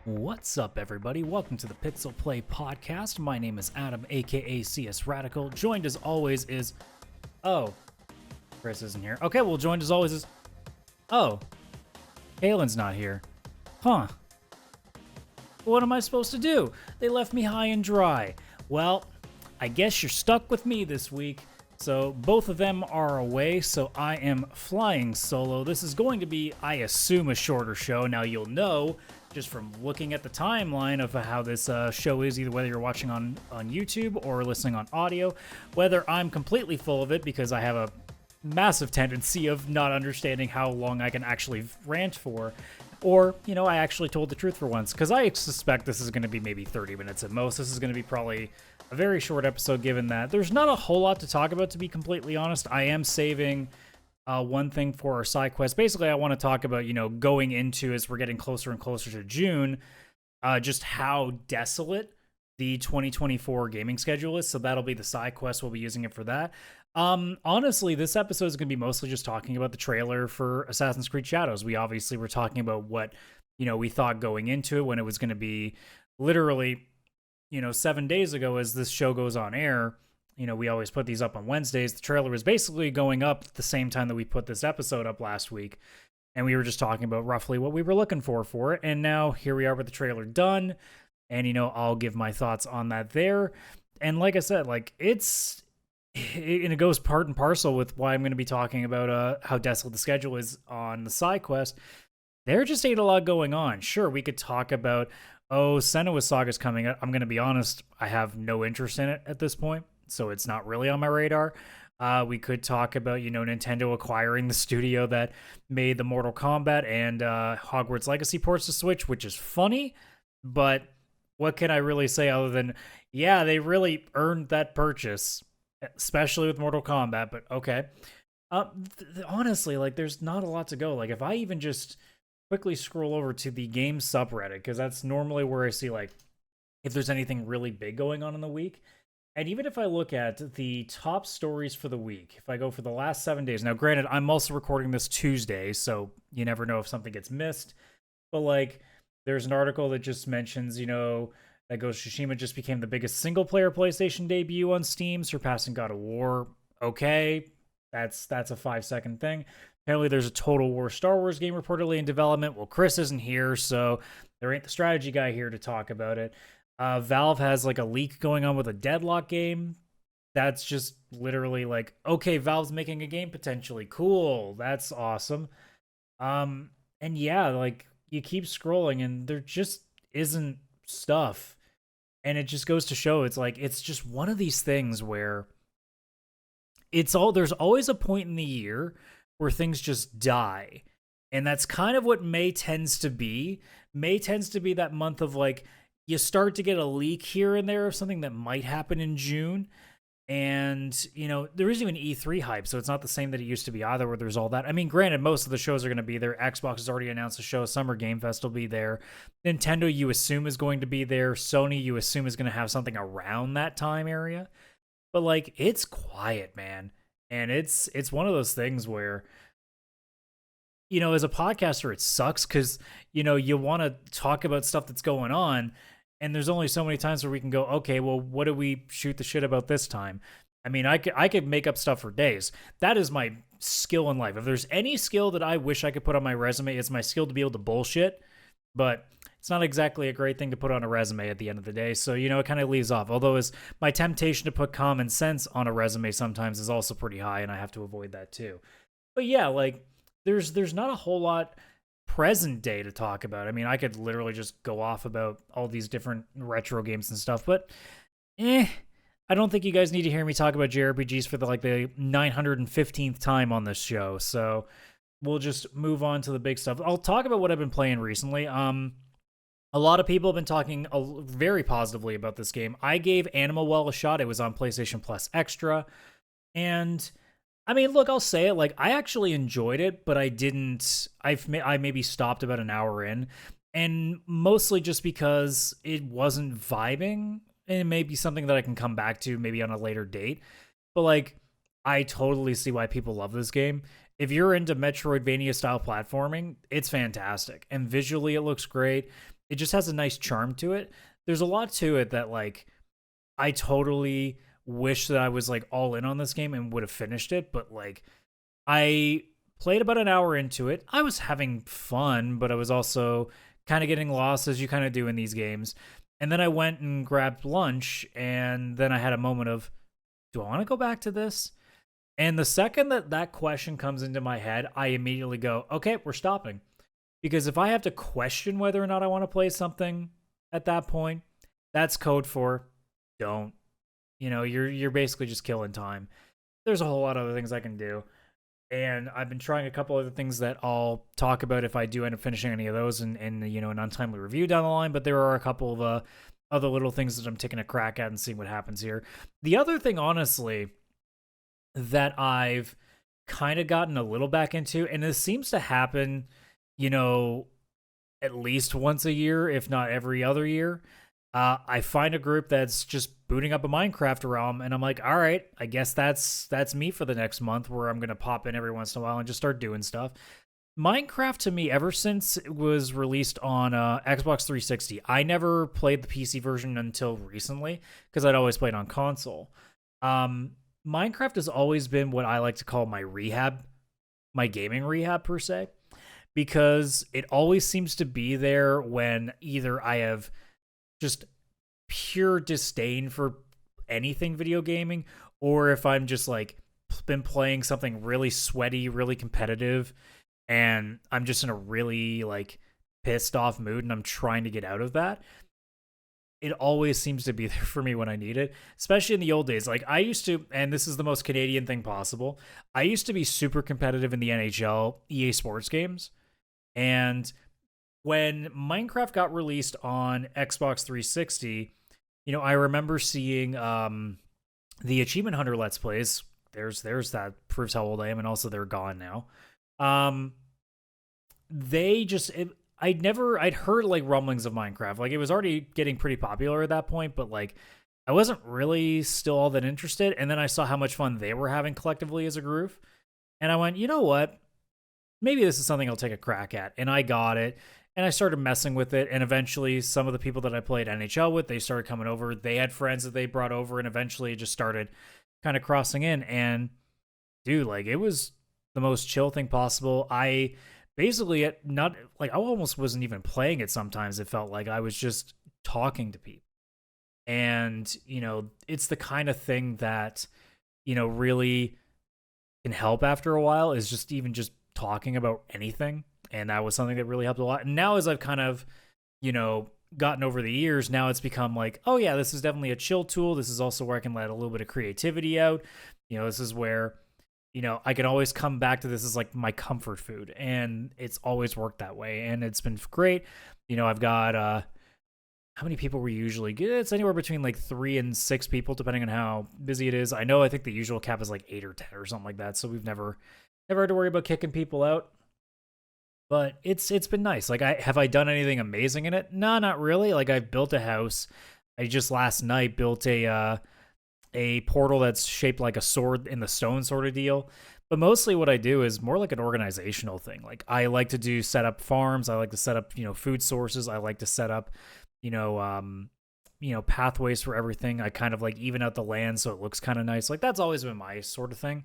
What's up, everybody? Welcome to the PixelPlay Podcast. My name is Adam, aka CS Radical. Joined as always is... Oh, Chris isn't here. Okay, well, joined as always is... Oh, Kaylan's not here. Huh. What am I supposed to do? They left me high and dry. Well, I guess you're stuck with me this week. So both of them are away, so I am flying solo. This is going to be, I assume, a shorter show. Now, you'll know just from looking at the timeline of how this show is, either whether you're watching on YouTube or listening on audio, whether I'm completely full of it because I have a massive tendency of not understanding how long I can actually rant for, or, you know, I actually told the truth for once, because I suspect this is going to be maybe 30 minutes at most. This is going to be probably a very short episode, given that there's not a whole lot to talk about, to be completely honest. I am saving one thing for our side quest. Basically, I want to talk about, you know, going into, as we're getting closer and closer to June, just how desolate the 2024 gaming schedule is. So that'll be the side quest. We'll be using it for that. Honestly, this episode is going to be mostly just talking about the trailer for Assassin's Creed Shadows. We obviously were talking about what, you know, we thought going into it when it was going to be literally, you know, 7 days ago as this show goes on air. You know, we always put these up on Wednesdays. The trailer was basically going up at the same time that we put this episode up last week. And we were just talking about roughly what we were looking for it. And now here we are with the trailer done. And, you know, I'll give my thoughts on that there. And like I said, like it goes part and parcel with why I'm going to be talking about how desolate the schedule is on the side quest. There just ain't a lot going on. Sure, we could talk about, Senua Saga's coming up. I'm going to be honest, I have no interest in it at this point, so it's not really on my radar. We could talk about, you know, Nintendo acquiring the studio that made the Mortal Kombat and Hogwarts Legacy ports to Switch, which is funny, but what can I really say other than, yeah, they really earned that purchase, especially with Mortal Kombat, but okay. Honestly, like, there's not a lot to go. Like, if I even just quickly scroll over to the game subreddit, because that's normally where I see, like, if there's anything really big going on in the week. And even if I look at the top stories for the week, if I go for the last 7 days, now granted, I'm also recording this Tuesday, so you never know if something gets missed, but like, there's an article that just mentions, you know, that Ghost of Tsushima just became the biggest single-player PlayStation debut on Steam, surpassing God of War. Okay, that's a 5-second thing. Apparently, there's a Total War Star Wars game reportedly in development. Well, Chris isn't here, so there ain't the strategy guy here to talk about it. Valve has like a leak going on with a Deadlock game. That's just literally like, okay, Valve's making a game potentially. Cool, that's awesome. And yeah, like, you keep scrolling and there just isn't stuff. And it just goes to show, it's like, it's just one of these things where there's always a point in the year where things just die. And that's kind of what May tends to be. May tends to be that month of like, you start to get a leak here and there of something that might happen in June. And, you know, there isn't even E3 hype, so it's not the same that it used to be either, where there's all that. I mean, granted, most of the shows are going to be there. Xbox has already announced a show. Summer Game Fest will be there. Nintendo, you assume, is going to be there. Sony, you assume, is going to have something around that time area. But, like, it's quiet, man. And it's one of those things where, you know, as a podcaster, it sucks because, you know, you want to talk about stuff that's going on. And there's only so many times where we can go, okay, well, what do we shoot the shit about this time? I mean, I could make up stuff for days. That is my skill in life. If there's any skill that I wish I could put on my resume, it's my skill to be able to bullshit. But it's not exactly a great thing to put on a resume at the end of the day. So, you know, it kind of leaves off. Although my temptation to put common sense on a resume sometimes is also pretty high, and I have to avoid that too. But yeah, like, there's not a whole lot present day to talk about. I mean, I could literally just go off about all these different retro games and stuff, but I don't think you guys need to hear me talk about JRPGs for the 915th time on this show. So we'll just move on to the big stuff. I'll talk about what I've been playing recently. A lot of people have been talking very positively about this game. I gave Animal Well a shot. It was on PlayStation Plus Extra, and I mean, look, I'll say it, like, I actually enjoyed it, but I maybe stopped about an hour in, and mostly just because it wasn't vibing, and it may be something that I can come back to maybe on a later date, but, like, I totally see why people love this game. If you're into Metroidvania-style platforming, it's fantastic, and visually it looks great. it just has a nice charm to it. There's a lot to it that like I totally wish that I was like all in on this game and would have finished it, but like I played about an hour into it. I was having fun, but I was also kind of getting lost as you kind of do in these games. And then I went and grabbed lunch, and then I had a moment of, do I want to go back to this? And the second that that question comes into my head, I immediately go, okay, we're stopping. Because if I have to question whether or not I want to play something at that point, that's code for don't. You're basically just killing time. There's a whole lot of other things I can do. And I've been trying a couple other things that I'll talk about if I do end up finishing any of those in an untimely review down the line. But there are a couple of other little things that I'm taking a crack at and seeing what happens here. The other thing, honestly, that I've kind of gotten a little back into, and this seems to happen, at least once a year, if not every other year. I find a group that's just booting up a Minecraft realm, and I'm like, all right, I guess that's me for the next month, where I'm gonna pop in every once in a while and just start doing stuff. Minecraft, to me, ever since it was released on Xbox 360, I never played the PC version until recently because I'd always played on console. Minecraft has always been what I like to call my rehab, my gaming rehab per se, because it always seems to be there when either I have just pure disdain for anything video gaming, or if I'm just like been playing something really sweaty, really competitive, and I'm just in a really like pissed off mood and I'm trying to get out of that. It always seems to be there for me when I need it, especially in the old days. Like I used to, and this is the most Canadian thing possible, I used to be super competitive in the NHL EA Sports games. And when Minecraft got released on Xbox 360, I remember seeing the Achievement Hunter Let's Plays. There's that proves how old I am, and also they're gone now. I'd heard like rumblings of Minecraft. Like it was already getting pretty popular at that point, but like I wasn't really still all that interested. And then I saw how much fun they were having collectively as a group, and I went, you know what? Maybe this is something I'll take a crack at. And I got it. And I started messing with it, and eventually some of the people that I played NHL with, they started coming over. They had friends that they brought over, and eventually it just started kind of crossing in. And dude, like it was the most chill thing possible. I basically I almost wasn't even playing it sometimes. It felt like I was just talking to people. And, it's the kind of thing that, really can help after a while, is just even just talking about anything. And that was something that really helped a lot. And now as I've kind of, gotten over the years, now it's become like, oh yeah, this is definitely a chill tool. This is also where I can let a little bit of creativity out. This is where, I can always come back to this as like my comfort food. And it's always worked that way. And it's been great. I've got, how many people we usually get? It's anywhere between like 3 and 6 people, depending on how busy it is. I think the usual cap is like 8 or 10 or something like that. So we've never had to worry about kicking people out. But it's been nice. Like, have I done anything amazing in it? No, not really. Like, I've built a house. I just last night built a portal that's shaped like a sword in the stone sort of deal. But mostly what I do is more like an organizational thing. Like, I like to set up farms. I like to set up, food sources. I like to set up, pathways for everything. I kind of like even out the land so it looks kind of nice. Like, that's always been my sort of thing.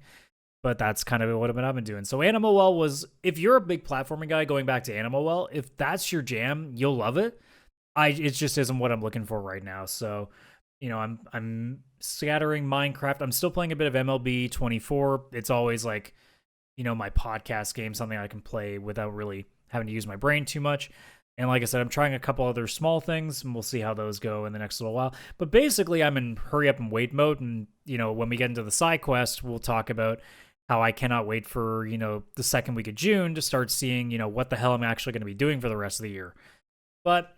But that's kind of what I've been doing. So Animal Well was, if you're a big platforming guy, going back to Animal Well, if that's your jam, you'll love it. It just isn't what I'm looking for right now. So, I'm scattering Minecraft. I'm still playing a bit of MLB 24. It's always like, my podcast game, something I can play without really having to use my brain too much. And like I said, I'm trying a couple other small things, and we'll see how those go in the next little while. But basically, I'm in hurry up and wait mode. And, when we get into the side quest, we'll talk about how I cannot wait for, the second week of June to start seeing, what the hell I'm actually going to be doing for the rest of the year. But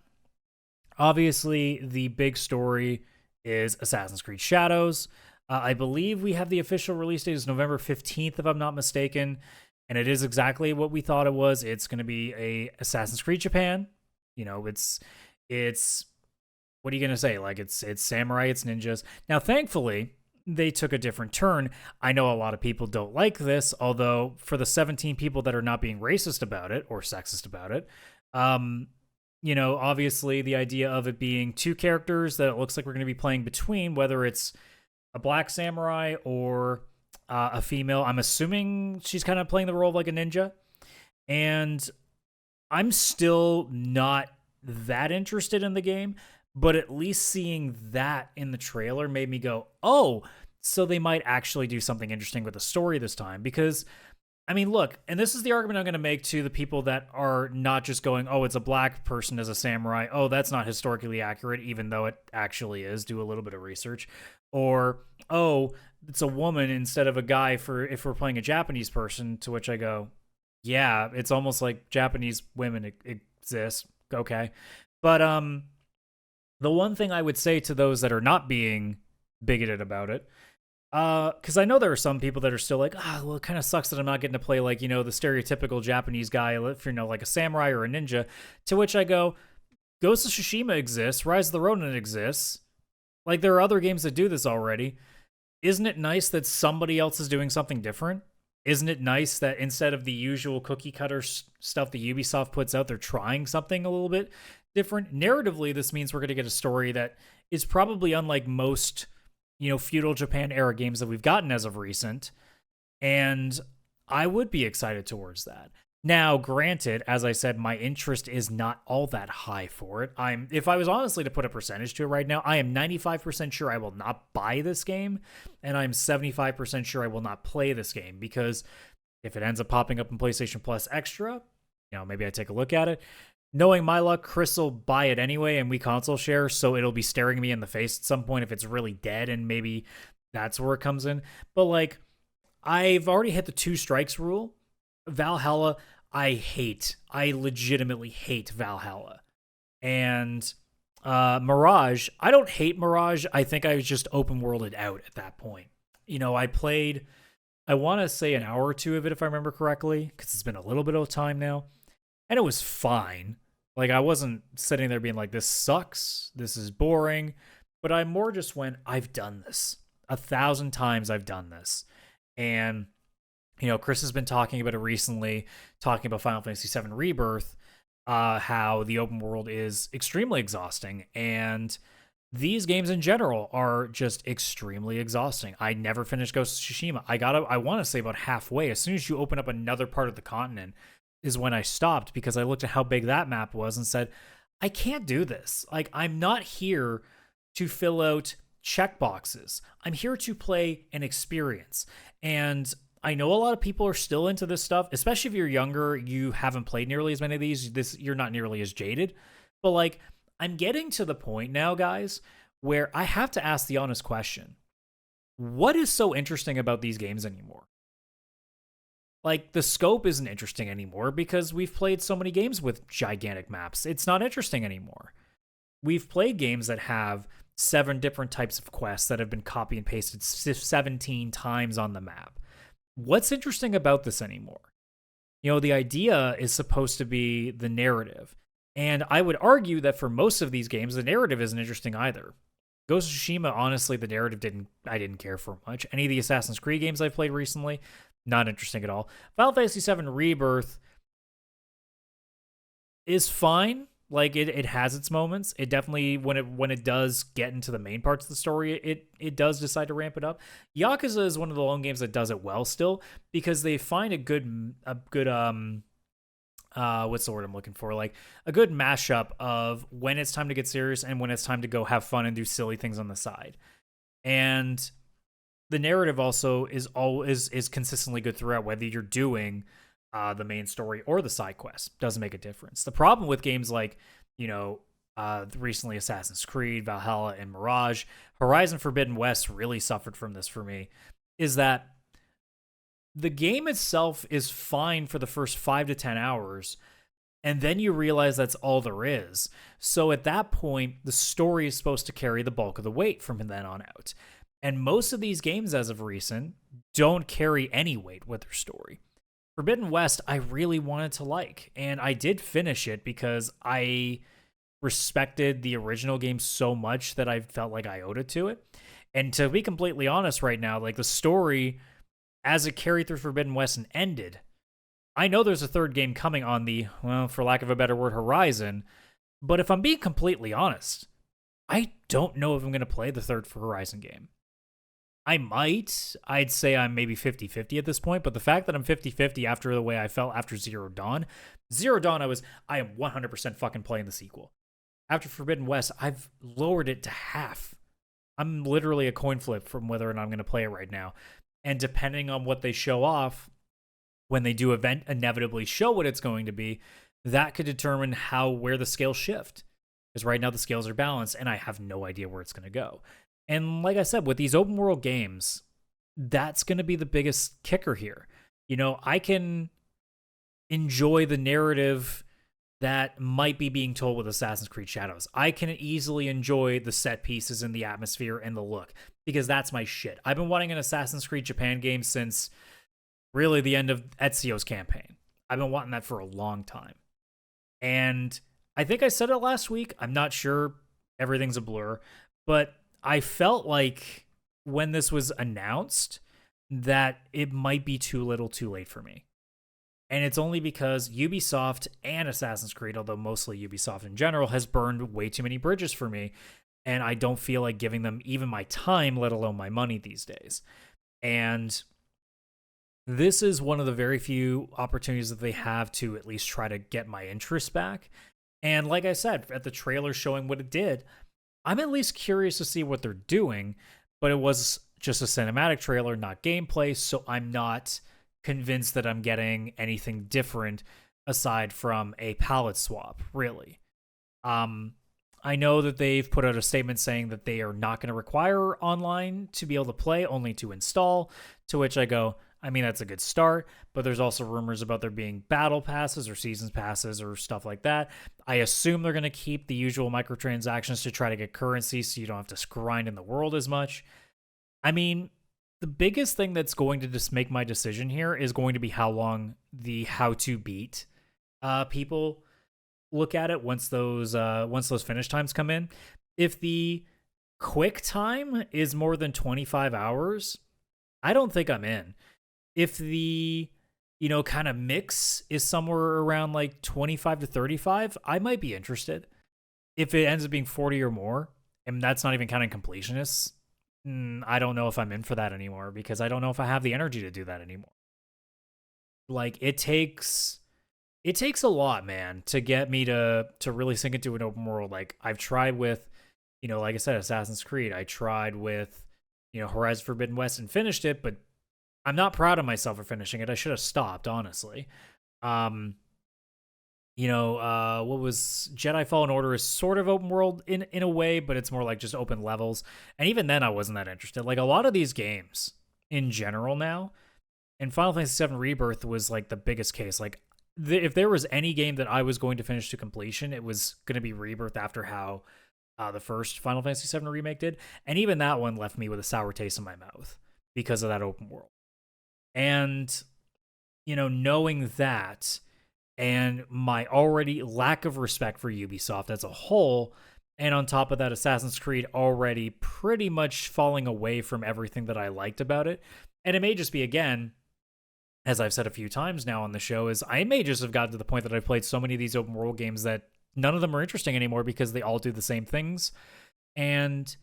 obviously, the big story is Assassin's Creed Shadows. I believe we have the official release date is November 15th, if I'm not mistaken. And it is exactly what we thought it was. It's going to be a Assassin's Creed Japan. It's what are you going to say? Like, it's samurai, it's ninjas. Now, thankfully, they took a different turn. I know a lot of people don't like this, although for the 17 people that are not being racist about it or sexist about it, obviously the idea of it being two characters that it looks like we're going to be playing between, whether it's a black samurai or a female. I'm assuming she's kind of playing the role of like a ninja. And I'm still not that interested in the game, but at least seeing that in the trailer made me go, oh, so they might actually do something interesting with the story this time. Because, I mean, look, and this is the argument I'm going to make to the people that are not just going, oh, it's a black person as a samurai. Oh, that's not historically accurate, even though it actually is. Do a little bit of research. Or, oh, it's a woman instead of a guy for if we're playing a Japanese person, to which I go, yeah, it's almost like Japanese women exist. Okay. But the one thing I would say to those that are not being bigoted about it, because I know there are some people that are still like, well, it kind of sucks that I'm not getting to play like, the stereotypical Japanese guy, if like a samurai or a ninja, to which I go, Ghost of Tsushima exists, Rise of the Ronin exists. Like, there are other games that do this already. Isn't it nice that somebody else is doing something different? Isn't it nice that instead of the usual cookie cutter stuff that Ubisoft puts out, they're trying something a little bit different? Narratively, this means we're going to get a story that is probably unlike most, feudal Japan era games that we've gotten as of recent. And I would be excited towards that. Now, granted, as I said, my interest is not all that high for it. If I was honestly to put a percentage to it right now, I am 95% sure I will not buy this game, and I'm 75% sure I will not play this game, because if it ends up popping up in PlayStation Plus Extra, maybe I take a look at it. Knowing my luck, Chris will buy it anyway, and we console share, so it'll be staring me in the face at some point if it's really dead, and maybe that's where it comes in. But, like, I've already hit the 2 strikes rule. Valhalla, I legitimately hate Valhalla. And Mirage, I don't hate Mirage. I think I was just open worlded out at that point. I played, I want to say an hour or 2 of it, if I remember correctly, because it's been a little bit of time now. And it was fine. Like, I wasn't sitting there being like, this sucks, this is boring. But I more just went, I've done this. 1,000 times I've done this. And Chris has been talking about it recently, talking about Final Fantasy VII Rebirth, how the open world is extremely exhausting, and these games in general are just extremely exhausting. I never finished Ghost of Tsushima. I want to say about halfway. As soon as you open up another part of the continent is when I stopped, because I looked at how big that map was and said, I can't do this. Like, I'm not here to fill out checkboxes. I'm here to play an experience. And I know a lot of people are still into this stuff, especially if you're younger, you haven't played nearly as many of these. You're not nearly as jaded. But, like, I'm getting to the point now, guys, where I have to ask the honest question. What is so interesting about these games anymore? Like, the scope isn't interesting anymore because we've played so many games with gigantic maps. It's not interesting anymore. We've played games that have 7 different types of quests that have been copy and pasted 17 times on the map. What's interesting about this anymore? The idea is supposed to be the narrative. And I would argue that for most of these games, the narrative isn't interesting either. Ghost of Tsushima, honestly, the narrative I didn't care for much. Any of the Assassin's Creed games I've played recently, not interesting at all. Final Fantasy VII Rebirth is fine. Like, it has its moments. It definitely, when it does get into the main parts of the story, it does decide to ramp it up. Yakuza is one of the lone games that does it well still, because they find a good what's the word I'm looking for? Like, a good mashup of when it's time to get serious and when it's time to go have fun and do silly things on the side. And the narrative also is consistently good throughout, whether you're doing the main story or the side quest. Doesn't make a difference. The problem with games like, recently Assassin's Creed, Valhalla, and Mirage, Horizon Forbidden West really suffered from this for me, is that the game itself is fine for the first 5 to 10 hours, and then you realize that's all there is. So at that point, the story is supposed to carry the bulk of the weight from then on out. And most of these games as of recent don't carry any weight with their story. Forbidden West, I really wanted to like, and I did finish it because I respected the original game so much that I felt like I owed it to it. And to be completely honest right now, like, the story, as it carried through Forbidden West and ended, I know there's a third game coming on the, well, for lack of a better word, horizon, But if I'm being completely honest, I don't know if I'm going to play the third Horizon game. I might. I'd say I'm maybe 50-50 at this point, but the fact that I'm 50-50 after the way I felt after Zero Dawn, I am 100% fucking playing the sequel. After Forbidden West, I've lowered it to half. I'm literally a coin flip from whether or not I'm going to play it right now. And depending on what they show off, when they do inevitably show what it's going to be, that could determine where the scales shift. Because right now the scales are balanced, and I have no idea where it's going to go. And like I said, with these open world games, that's going to be the biggest kicker here. I can enjoy the narrative that might be being told with Assassin's Creed Shadows. I can easily enjoy the set pieces and the atmosphere and the look, because that's my shit. I've been wanting an Assassin's Creed Japan game since really the end of Ezio's campaign. I've been wanting that for a long time. And I think I said it last week. I'm not sure. Everything's a blur. But I felt like when this was announced that it might be too little too late for me. And it's only because Ubisoft and Assassin's Creed, although mostly Ubisoft in general, has burned way too many bridges for me. And I don't feel like giving them even my time, let alone my money these days. And this is one of the very few opportunities that they have to at least try to get my interest back. And like I said, at the trailer showing what it did, I'm at least curious to see what they're doing. But it was just a cinematic trailer, not gameplay, so I'm not convinced that I'm getting anything different aside from a palette swap, really. I know that they've put out a statement saying that they are not going to require online to be able to play, only to install, to which I go, I mean, that's a good start, but there's also rumors about there being battle passes or seasons passes or stuff like that. I assume they're going to keep the usual microtransactions to try to get currency so you don't have to grind in the world as much. I mean, the biggest thing that's going to just make my decision here is going to be how long the how to beat people look at it once those finish times come in. If the quick time is more than 25 hours, I don't think I'm in. If the kind of mix is somewhere around like 25 to 35, I might be interested. If it ends up being 40 or more, and that's not even counting completionists, I don't know if I'm in for that anymore, because I don't know if I have the energy to do that anymore. Like, it takes a lot, man, to get me to really sink into an open world. Like, I've tried with, like I said, Assassin's Creed. I tried with, Horizon Forbidden West and finished it, but I'm not proud of myself for finishing it. I should have stopped, honestly. What was Jedi Fallen Order is sort of open world in a way, but it's more like just open levels. And even then I wasn't that interested. Like, a lot of these games in general now, and Final Fantasy VII Rebirth was like the biggest case. Like, if there was any game that I was going to finish to completion, it was going to be Rebirth after how the first Final Fantasy VII Remake did. And even that one left me with a sour taste in my mouth because of that open world. And, knowing that, and my already lack of respect for Ubisoft as a whole, and on top of that, Assassin's Creed already pretty much falling away from everything that I liked about it. And it may just be, again, as I've said a few times now on the show, is I may just have gotten to the point that I've played so many of these open world games that none of them are interesting anymore because they all do the same things. And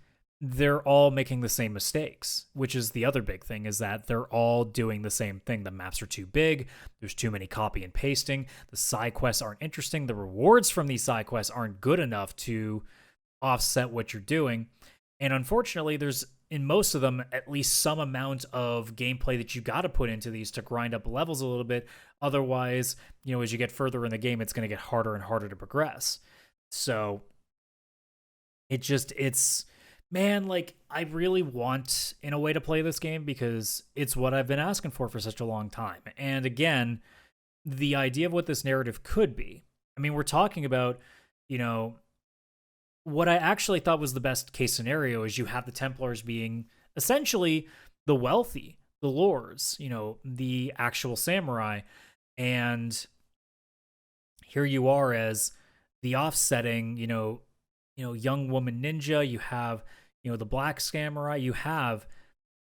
they're all making the same mistakes, which is the other big thing, is that they're all doing the same thing. The maps are too big. There's too many copy and pasting. The side quests aren't interesting. The rewards from these side quests aren't good enough to offset what you're doing. And unfortunately, there's, in most of them, at least some amount of gameplay that you got to put into these to grind up levels a little bit. Otherwise, as you get further in the game, it's going to get harder and harder to progress. So it's man, like, I really want, in a way, to play this game because it's what I've been asking for such a long time. And again, the idea of what this narrative could be. I mean, we're talking about, what I actually thought was the best case scenario is you have the Templars being essentially the wealthy, the lords, the actual samurai. And here you are as the offsetting, young woman ninja. You have, the black samurai. You have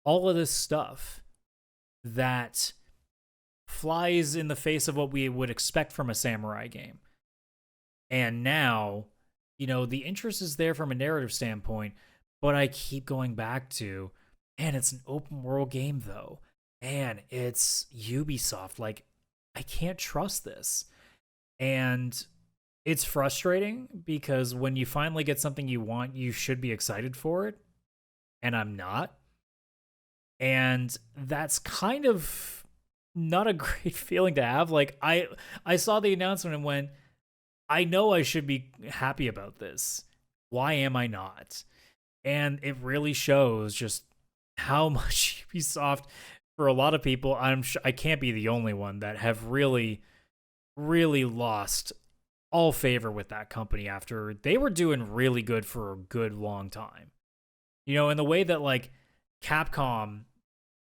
all of this stuff that flies in the face of what we would expect from a samurai game. And now the interest is there from a narrative standpoint, but I keep going back to, man, it's an open world game though. And it's Ubisoft. Like, I can't trust this. And it's frustrating because when you finally get something you want, you should be excited for it. And I'm not. And that's kind of not a great feeling to have. Like, I saw the announcement and went, I know I should be happy about this. Why am I not? And it really shows just how much Ubisoft, for a lot of people, I can't be the only one, that have really, really lost all favor with that company after they were doing really good for a good long time. In the way that, like, Capcom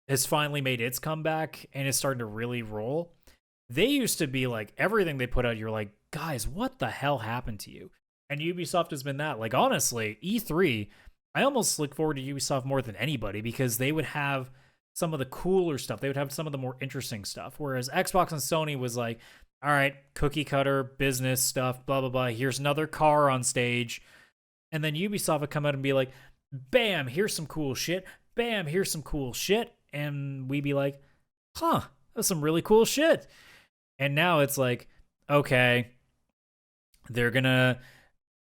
has finally made its comeback and is starting to really roll. They used to be like, everything they put out, you're like, guys, what the hell happened to you? And Ubisoft has been that. Like, honestly, E3, I almost look forward to Ubisoft more than anybody because they would have some of the cooler stuff. They would have some of the more interesting stuff. Whereas Xbox and Sony was like, all right, cookie cutter, business stuff, blah, blah, blah. Here's another car on stage. And then Ubisoft would come out and be like, bam, here's some cool shit. Bam, here's some cool shit. And we'd be like, huh, that's some really cool shit. And now it's like, okay, they're going to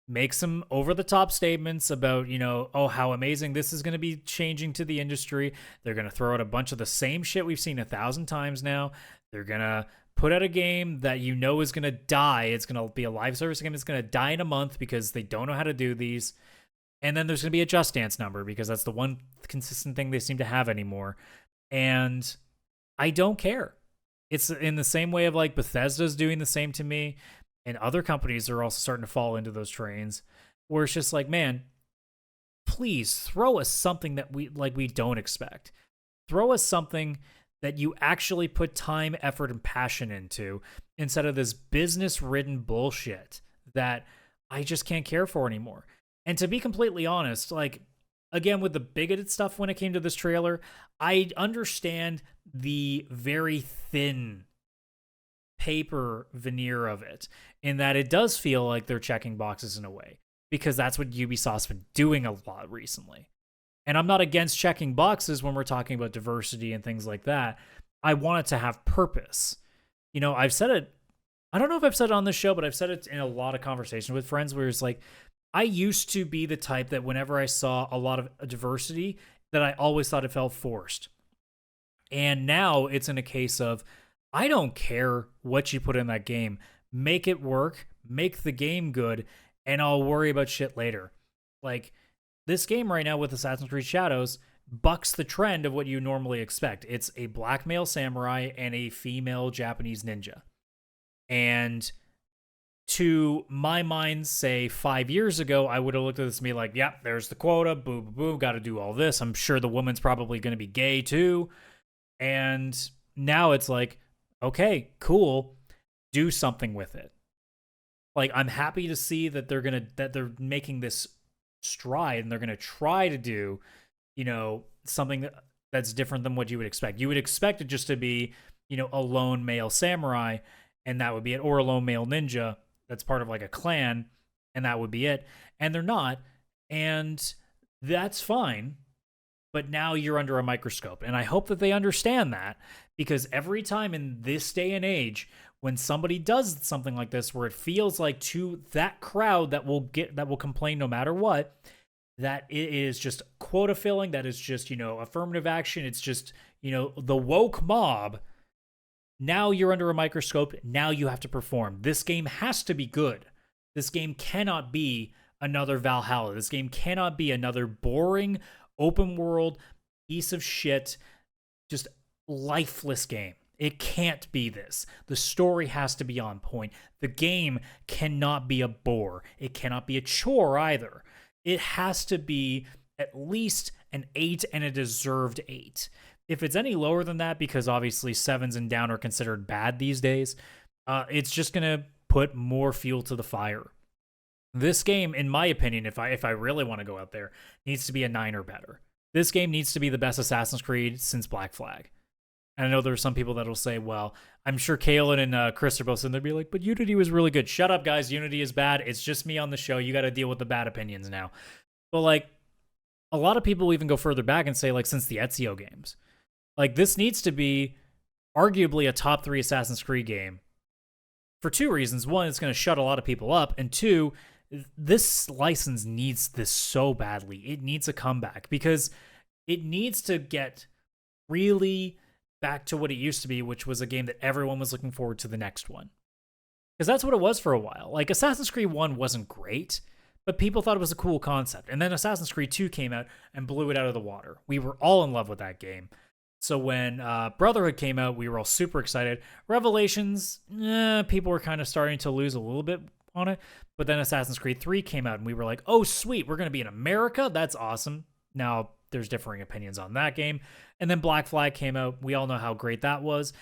make some over-the-top statements about, oh, how amazing this is going to be changing to the industry. They're going to throw out a bunch of the same shit we've seen 1,000 times now. They're going to put out a game that is going to die. It's going to be a live service game. It's going to die in a month because they don't know how to do these. And then there's going to be a Just Dance number because that's the one consistent thing they seem to have anymore. And I don't care. It's in the same way of, like, Bethesda's doing the same to me. And other companies are also starting to fall into those trains where it's just like, man, please throw us something that we don't expect. Throw us something that you actually put time, effort, and passion into instead of this business-ridden bullshit that I just can't care for anymore. And to be completely honest, like, again, with the bigoted stuff when it came to this trailer, I understand the very thin paper veneer of it in that it does feel like they're checking boxes in a way because that's what Ubisoft's been doing a lot recently. And I'm not against checking boxes when we're talking about diversity and things like that. I want it to have purpose. I've said it, I don't know if I've said it on this show, but I've said it in a lot of conversations with friends where it's like, I used to be the type that whenever I saw a lot of diversity, that I always thought it felt forced. And now it's in a case of, I don't care what you put in that game. Make it work, make the game good, and I'll worry about shit later. Like, this game right now with Assassin's Creed Shadows bucks the trend of what you normally expect. It's a black male samurai and a female Japanese ninja. And to my mind, say 5 years ago, I would have looked at this and be like, yep, there's the quota, boo, boo, boo, got to do all this. I'm sure the woman's probably going to be gay too. And now it's like, okay, cool, do something with it. Like, I'm happy to see that they're making this stride and they're going to try to do, something that's different than what you would expect. You would expect it just to be, a lone male samurai, and that would be it, or a lone male ninja that's part of like a clan, and that would be it. And they're not, and that's fine. But now you're under a microscope, and I hope that they understand that, because every time in this day and age, when somebody does something like this, where it feels like to that crowd that will complain no matter what, that it is just quota filling, that is just, affirmative action, it's just, the woke mob. Now you're under a microscope. Now you have to perform. This game has to be good. This game cannot be another Valhalla. This game cannot be another boring, open world piece of shit, just lifeless game. It can't be this. The story has to be on point. The game cannot be a bore. It cannot be a chore either. It has to be at least an 8 and a deserved 8. If it's any lower than that, because obviously 7s and down are considered bad these days, it's just going to put more fuel to the fire. This game, in my opinion, if I really want to go out there, needs to be a 9 or better. This game needs to be the best Assassin's Creed since Black Flag. And I know there are some people that will say, well, I'm sure Kaylan and Chris are both sitting there be like, but Unity was really good. Shut up, guys. Unity is bad. It's just me on the show. You got to deal with the bad opinions now. But like, a lot of people even go further back and say, like, since the Ezio games, like, this needs to be arguably a top 3 Assassin's Creed game for 2 reasons. One, it's going to shut a lot of people up. And 2, this license needs this so badly. It needs a comeback because it needs to get really back to what it used to be, which was a game that everyone was looking forward to the next one. Because that's what it was for a while. Like, Assassin's Creed 1 wasn't great, but people thought it was a cool concept. And then Assassin's Creed 2 came out and blew it out of the water. We were all in love with that game. So when Brotherhood came out, we were all super excited. Revelations, people were kind of starting to lose a little bit on it. But then Assassin's Creed 3 came out, and we were like, oh, sweet, we're going to be in America? That's awesome. Now, there's differing opinions on that game. And then Black Flag came out. We all know how great that was.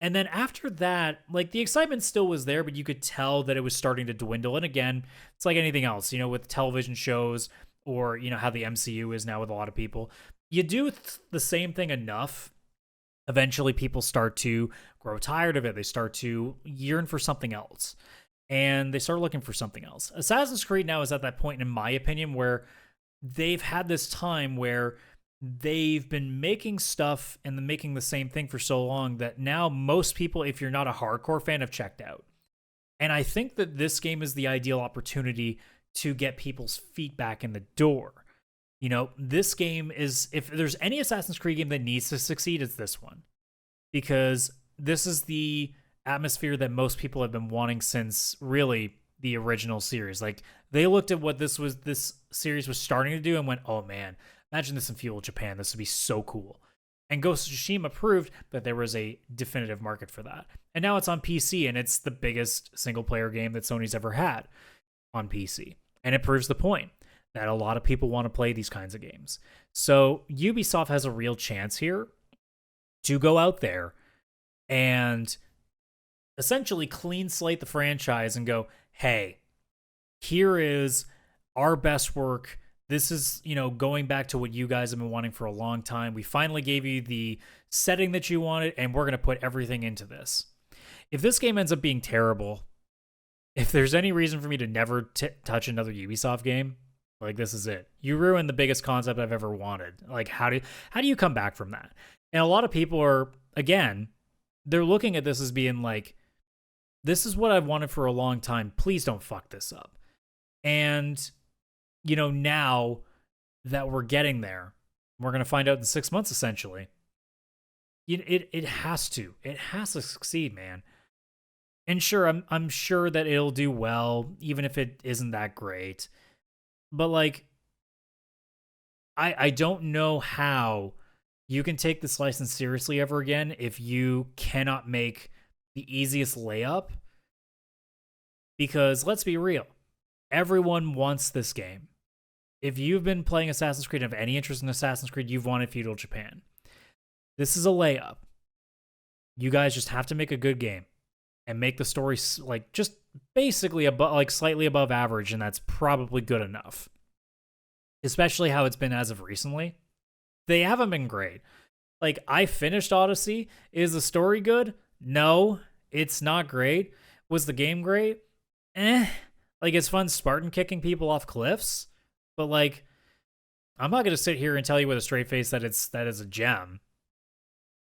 And then after that, like, the excitement still was there, but you could tell that it was starting to dwindle. And again, it's like anything else, with television shows or, how the MCU is now with a lot of people. You do the same thing enough, eventually people start to grow tired of it. They start to yearn for something else. And they start looking for something else. Assassin's Creed now is at that point, in my opinion, where they've had this time where they've been making stuff and then making the same thing for so long that now most people, if you're not a hardcore fan, have checked out. And I think that this game is the ideal opportunity to get people's feet back in the door. This game is, if there's any Assassin's Creed game that needs to succeed, it's this one. Because this is the atmosphere that most people have been wanting since really the original series. Like, they looked at what this series was starting to do and went, oh man, imagine this in feudal Japan. This would be so cool. And Ghost of Tsushima proved that there was a definitive market for that. And now it's on PC, and it's the biggest single-player game that Sony's ever had on PC. And it proves the point that a lot of people want to play these kinds of games. So Ubisoft has a real chance here to go out there and essentially clean slate the franchise and go, hey, here is our best work. This is, going back to what you guys have been wanting for a long time. We finally gave you the setting that you wanted, and we're going to put everything into this. If this game ends up being terrible, if there's any reason for me to never touch another Ubisoft game, like, this is it. You ruined the biggest concept I've ever wanted. Like, how do you come back from that? And a lot of people are, again, they're looking at this as being like, this is what I've wanted for a long time. Please don't fuck this up. And, now that we're getting there, we're going to find out in 6 months, essentially. It has to. It has to succeed, man. And sure, I'm sure that it'll do well, even if it isn't that great. But, like, I don't know how you can take this license seriously ever again if you cannot make the easiest layup. Because, let's be real, everyone wants this game. If you've been playing Assassin's Creed and have any interest in Assassin's Creed, you've wanted feudal Japan. This is a layup. You guys just have to make a good game and make the story, like, just basically slightly above average, and that's probably good enough. Especially how it's been as of recently. They haven't been great. Like, I finished Odyssey. Is the story good? No, it's not great. Was the game great? Like, it's fun Spartan kicking people off cliffs, but, like, I'm not going to sit here and tell you with a straight face that is a gem.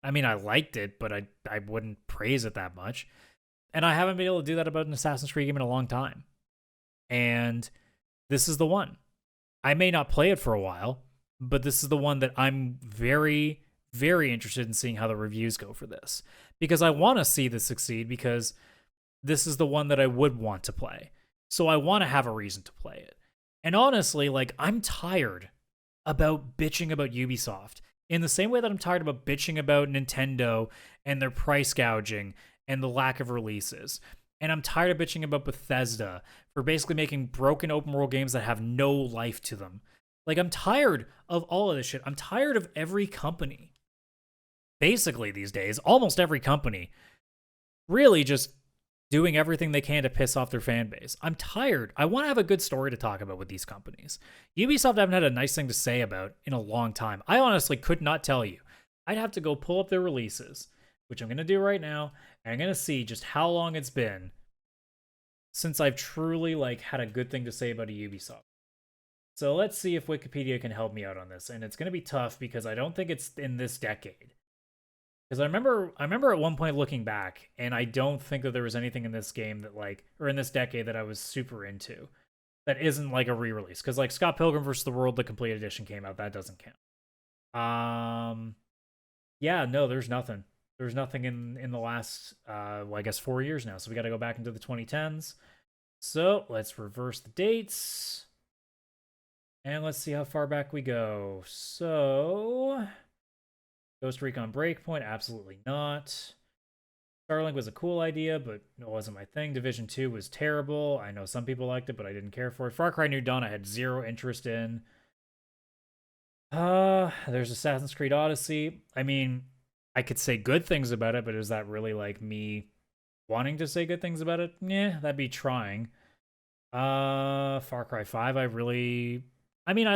I mean, I liked it, but I wouldn't praise it that much. And I haven't been able to do that about an Assassin's Creed game in a long time. And this is the one. I may not play it for a while, but this is the one that I'm very, very interested in seeing how the reviews go for this. Because I want to see this succeed, because this is the one that I would want to play. So I want to have a reason to play it. And honestly, like, I'm tired about bitching about Ubisoft in the same way that I'm tired about bitching about Nintendo and their price gouging and the lack of releases. And I'm tired of bitching about Bethesda for basically making broken open world games that have no life to them. Like, I'm tired of all of this shit. I'm tired of every company, basically these days, almost every company, really just doing everything they can to piss off their fan base. I'm tired. I want to have a good story to talk about with these companies. Ubisoft haven't had a nice thing to say about in a long time. I honestly could not tell you. I'd have to go pull up their releases which I'm going to do right now, and I'm going to see just how long it's been since I've truly like had a good thing to say about a Ubisoft. So let's see if Wikipedia can help me out on this, and it's going to be tough because I don't think it's in this decade. Because I remember at one point looking back, and I don't think that there was anything in this game that like, or in this decade that I was super into, that isn't like a re-release. Because like Scott Pilgrim vs. the World, the complete edition came out, that doesn't count. Yeah, no, there's nothing. There's nothing in the last, well, I guess 4 years now. So we got to go back into the 2010s. So let's reverse the dates. And let's see how far back we go. So, Ghost Recon Breakpoint, absolutely not. Starlink was a cool idea, but it wasn't my thing. Division 2 was terrible. I know some people liked it, but I didn't care for it. Far Cry New Dawn, I had zero interest in. There's Assassin's Creed Odyssey. I mean, I could say good things about it, but is that really like me wanting to say good things about it? Yeah, that'd be trying. Far Cry 5, I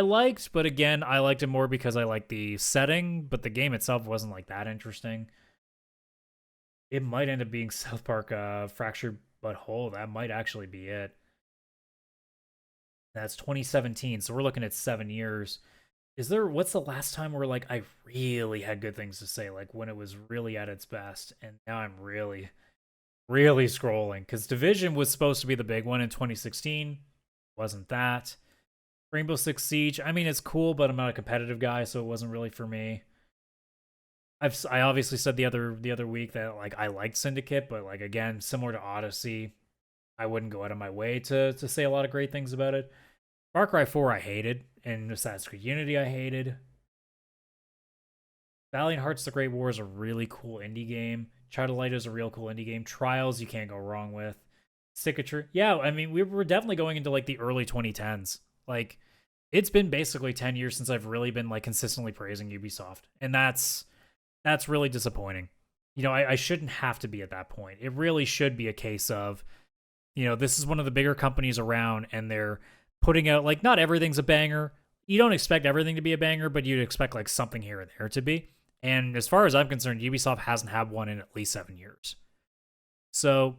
liked, but again, I liked it more because I liked the setting, but the game itself wasn't like that interesting. It might end up being South Park Fractured But Whole. That might actually be it. That's 2017, so we're looking at 7 years. What's the last time where like I really had good things to say, like when it was really at its best? And now I'm really scrolling, because Division was supposed to be the big one in 2016. Wasn't that? Rainbow Six Siege, I mean, it's cool, but I'm not a competitive guy, so it wasn't really for me. I obviously said the other week that like I liked Syndicate, but like again, similar to Odyssey, I wouldn't go out of my way to say a lot of great things about it. Far Cry 4 I hated, and Assassin's Creed Unity I hated. Valiant Hearts: The Great War is a really cool indie game. Child of Light is a real cool indie game. Trials you can't go wrong with. Cicatrix, yeah, I mean we were definitely going into like the early 2010s. Like, it's been basically 10 years since I've really been like consistently praising Ubisoft, and that's really disappointing. You know, I shouldn't have to be at that point. It really should be a case of, you know, this is one of the bigger companies around, and they're putting out like, not everything's a banger. You don't expect everything to be a banger, but you'd expect like something here and there to be. And as far as I'm concerned, Ubisoft hasn't had one in at least 7 years. So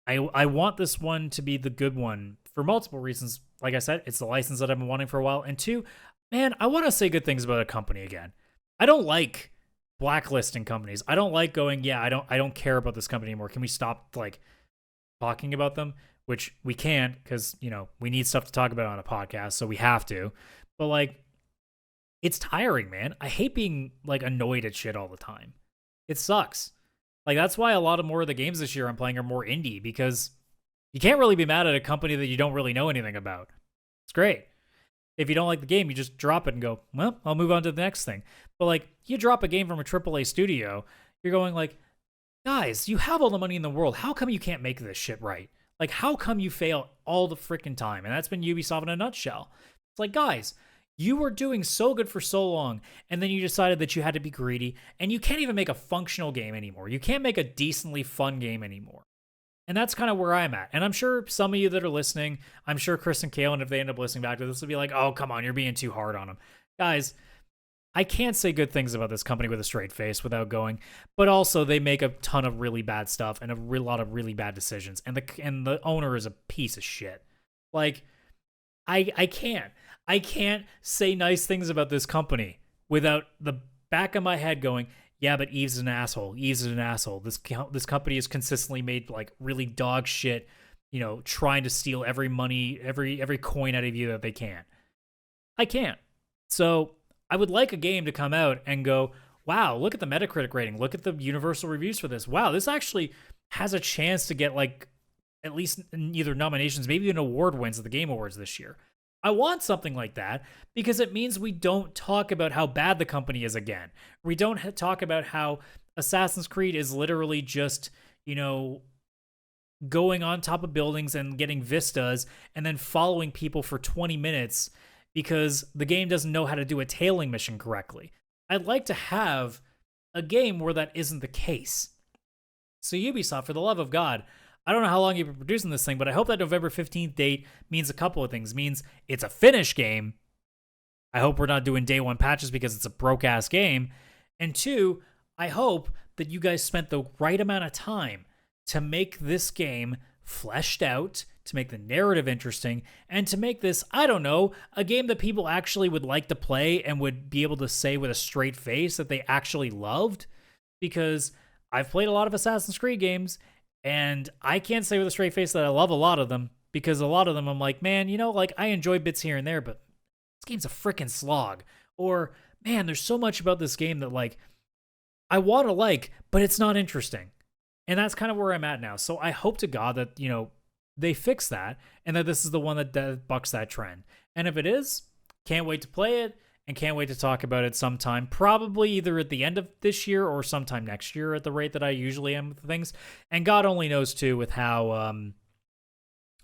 I want this one to be the good one for multiple reasons. Like I said, it's the license that I've been wanting for a while. And two, man, I want to say good things about a company again. I don't like blacklisting companies. I don't like going, yeah, I don't care about this company anymore. Can we stop like talking about them? Which we can't, because, you know, we need stuff to talk about on a podcast, so we have to. But like, it's tiring, man. I hate being like annoyed at shit all the time. It sucks. Like, that's why a lot of more of the games this year I'm playing are more indie, because you can't really be mad at a company that you don't really know anything about. It's great. If you don't like the game, you just drop it and go, well, I'll move on to the next thing. But like, you drop a game from a AAA studio, you're going like, guys, you have all the money in the world. How come you can't make this shit right? Like, how come you fail all the freaking time? And that's been Ubisoft in a nutshell. It's like, guys, you were doing so good for so long, and then you decided that you had to be greedy, and you can't even make a functional game anymore. You can't make a decently fun game anymore. And that's kind of where I'm at. And I'm sure some of you that are listening, I'm sure Chris and Kaylan, if they end up listening back to this, will be like, oh, come on, you're being too hard on them. Guys, I can't say good things about this company with a straight face without going, but also they make a ton of really bad stuff and a lot of really bad decisions. And the owner is a piece of shit. Like, I can't say nice things about this company without the back of my head going, yeah, but Eve's an asshole. Eve's an asshole. This company has consistently made like really dog shit, you know, trying to steal every money, every coin out of you that they can. I can't. So I would like a game to come out and go, wow, look at the Metacritic rating. Look at the universal reviews for this. Wow, this actually has a chance to get like at least either nominations, maybe an award wins at the Game Awards this year. I want something like that because it means we don't talk about how bad the company is again. We don't talk about how Assassin's Creed is literally just, you know, going on top of buildings and getting vistas and then following people for 20 minutes because the game doesn't know how to do a tailing mission correctly. I'd like to have a game where that isn't the case. So Ubisoft, for the love of God, I don't know how long you've been producing this thing, but I hope that November 15th date means a couple of things. It means it's a finished game. I hope we're not doing day one patches because it's a broke-ass game. And two, I hope that you guys spent the right amount of time to make this game fleshed out, to make the narrative interesting, and to make this, I don't know, a game that people actually would like to play and would be able to say with a straight face that they actually loved. Because I've played a lot of Assassin's Creed games, and I can't say with a straight face that I love a lot of them, because a lot of them I'm like, man, like I enjoy bits here and there, but this game's a freaking slog. Or, man, there's so much about this game that like I want to like, but it's not interesting. And that's kind of where I'm at now. So I hope to God that, they fix that and that this is the one that bucks that trend. And if it is, can't wait to play it and can't wait to talk about it sometime, probably either at the end of this year or sometime next year at the rate that I usually am with things. And God only knows too with how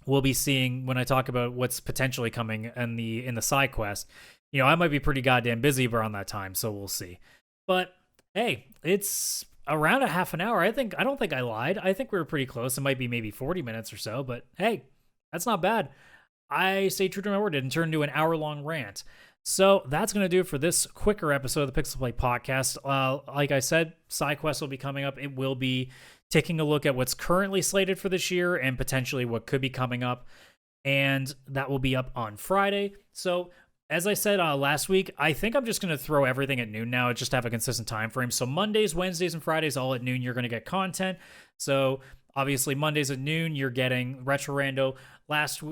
we'll be seeing when I talk about what's potentially coming in the side quest. I might be pretty goddamn busy around that time, so we'll see. But hey, it's around a half an hour. I don't think I lied. I think we were pretty close. It might be maybe 40 minutes or so, but hey, that's not bad. I stayed true to my word. It didn't turn into an hour-long rant. So that's going to do it for this quicker episode of the PixelPlay Podcast. Like I said, side quest will be coming up. It will be taking a look at what's currently slated for this year and potentially what could be coming up. And that will be up on Friday. So as I said last week, I think I'm just going to throw everything at noon now. Just have a consistent time frame. So Mondays, Wednesdays, and Fridays, all at noon, you're going to get content. So obviously Mondays at noon, you're getting Retro Rando. Last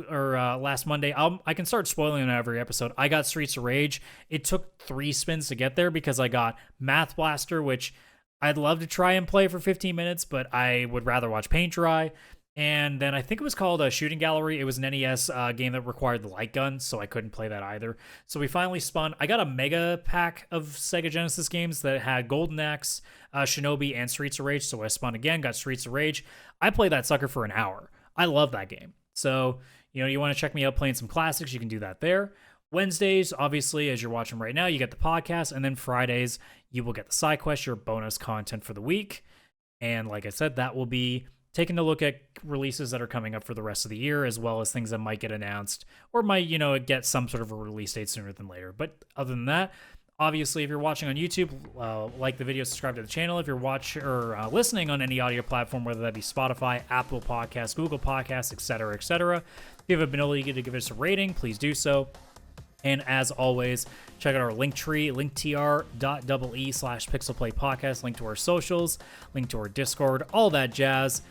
Monday, I can start spoiling on every episode. I got Streets of Rage. It took 3 spins to get there because I got Math Blaster, which I'd love to try and play for 15 minutes, but I would rather watch paint dry. And then I think it was called a Shooting Gallery. It was an NES game that required the light gun, so I couldn't play that either. So we finally spun. I got a mega pack of Sega Genesis games that had Golden Axe, Shinobi, and Streets of Rage. So I spun again, got Streets of Rage. I played that sucker for an hour. I love that game. So, you want to check me out playing some classics, you can do that there. Wednesdays, obviously, as you're watching right now, you get the podcast. And then Fridays, you will get the side quest, your bonus content for the week. And like I said, that will be taking a look at releases that are coming up for the rest of the year, as well as things that might get announced or might, get some sort of a release date sooner than later. But other than that, obviously, if you're watching on YouTube, like the video, subscribe to the channel. If you're watching or listening on any audio platform, whether that be Spotify, Apple Podcasts, Google Podcasts, etc., if you have a ability to give us a rating, please do so. And as always, check out our link tree, linktr.ee/pixelplaypodcast, link to our socials, link to our Discord, all that jazz.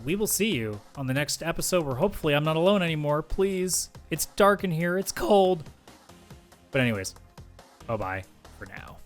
We will see you on the next episode where hopefully I'm not alone anymore. Please. It's dark in here. It's cold. But anyways, bye-bye for now.